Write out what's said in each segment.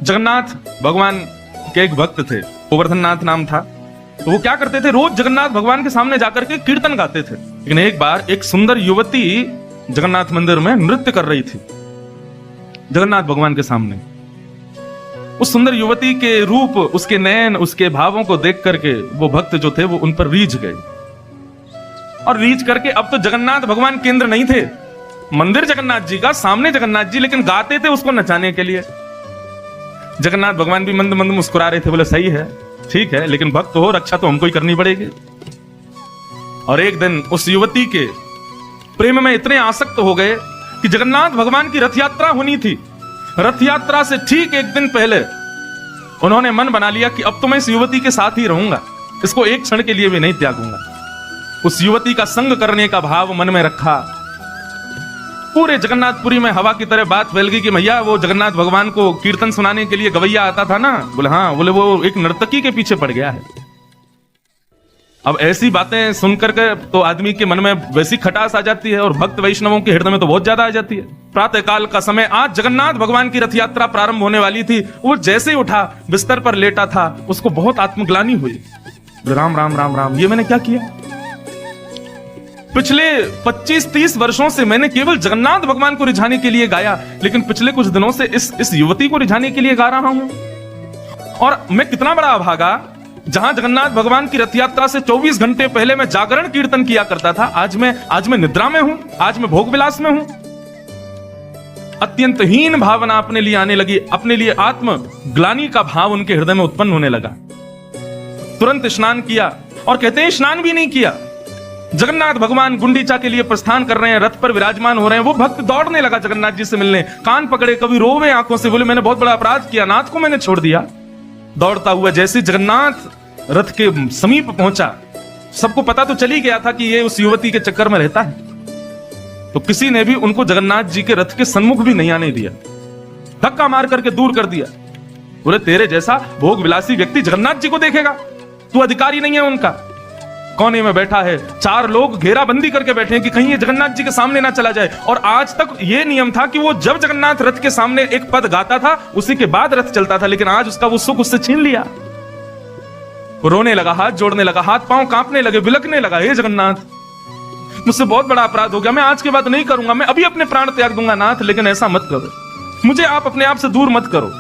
जगन्नाथ भगवान के एक भक्त थे, गोवर्धन नाथ नाम था। तो वो क्या करते थे, रोज जगन्नाथ भगवान के सामने जाकर के कीर्तन गाते थे। लेकिन एक बार एक सुंदर युवती जगन्नाथ मंदिर में नृत्य कर रही थी जगन्नाथ भगवान के सामने। उस सुंदर युवती के रूप, उसके नयन, उसके भावों को देख करके वो भक्त जो थे वो उन पर रीझ गए। और रीझ करके अब तो जगन्नाथ भगवान केंद्र नहीं थे, मंदिर जगन्नाथ जी का, सामने जगन्नाथ जी, लेकिन गाते थे उसको नचाने के लिए। जगन्नाथ भगवान भी मंद मंद मुस्कुरा रहे थे, बोले सही है, ठीक है, लेकिन भक्त हो, रक्षा तो हमको ही करनी पड़ेगी। और एक दिन उस युवती के प्रेम में इतने आसक्त हो गए कि जगन्नाथ भगवान की रथ यात्रा होनी थी। रथ यात्रा से ठीक एक दिन पहले उन्होंने मन बना लिया कि अब तो मैं इस युवती के साथ ही रहूंगा, इसको एक क्षण के लिए भी नहीं त्यागूंगा। उस युवती का संग करने का भाव मन में रखा। पूरे जगन्नाथपुरी में हवा की तरह बात फैल गई कि भैया वो जगन्नाथ भगवान को कीर्तन सुनाने के लिए गवैया आता था ना, बोले हाँ, बोले वो एक नर्तकी के पीछे पड़ गया है। अब ऐसी बातें सुनकर के तो आदमी के मन में वैसी खटास आ जाती है, और भक्त वैष्णवों के हृदय में तो बहुत ज्यादा आ जाती है। प्रातः काल का समय, आज जगन्नाथ भगवान की रथ यात्रा प्रारंभ होने वाली थी। वो जैसे ही उठा, बिस्तर पर लेटा था, उसको बहुत आत्मग्लानि हुई। राम राम राम राम, ये मैंने क्या किया? पिछले 25-30 वर्षों से मैंने केवल जगन्नाथ भगवान को रिझाने के लिए गाया, लेकिन पिछले कुछ दिनों से इस युवती को रिझाने के लिए गा रहा हूं। और मैं कितना बड़ा अभागा, जहां जगन्नाथ भगवान की रथ यात्रा से 24 घंटे पहले मैं जागरण कीर्तन किया करता था, आज मैं निद्रा में हूं, आज मैं भोग विलास में हूं। अत्यंत हीन भावना अपने लिए आने लगी, अपने लिए आत्म ग्लानि का भाव उनके हृदय में उत्पन्न होने लगा। तुरंत स्नान किया, और कहते हैं स्नान भी नहीं किया, जगन्नाथ भगवान गुंडीचा के लिए प्रस्थान कर रहे हैं, रथ पर विराजमान हो रहे हैं। वो भक्त दौड़ने लगा जगन्नाथ जी से मिलने, कान पकड़े, कभी रोवे आंखों से, बोले मैंने बहुत बड़ा अपराध किया, नाथ को मैंने छोड़ दिया। दौड़ता हुआ जैसे जगन्नाथ रथ के समीप पहुंचा, सबको पता तो चली गया था कि ये उस युवती के चक्कर में रहता है, तो किसी ने भी उनको जगन्नाथ जी के रथ के सन्मुख भी नहीं आने दिया, धक्का मार करके दूर कर दिया। बोले तेरे जैसा भोग विलासी व्यक्ति जगन्नाथ जी को देखेगा, तू अधिकारी नहीं है उनका। कोने में बैठा है, 4 लोग घेराबंदी करके बैठे हैं कि कहीं ये जगन्नाथ जी के सामने ना चला जाए। और आज तक ये नियम था कि वो जब जगन्नाथ रथ के सामने एक पद गाता था, उसी के बाद रथ चलता था, लेकिन आज उसका वो सुख उससे छीन लिया। रोने लगा, हाथ जोड़ने लगा, हाथ पांव कांपने लगे, बिलकने लगा, हे जगन्नाथ, मुझसे बहुत बड़ा अपराध हो गया, मैं आज के बाद नहीं करूंगा, मैं अभी अपने प्राण त्याग दूंगा नाथ, लेकिन ऐसा मत करो, मुझे आप अपने आप से दूर मत करो।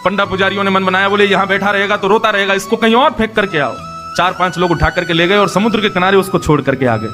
पंडा पुजारियों ने मन बनाया, बोले यहां बैठा रहेगा तो रोता रहेगा, इसको कहीं और फेंक करके आओ। 4-5 लोग उठा करके ले गए और समुद्र के किनारे उसको छोड़ करके आ गए।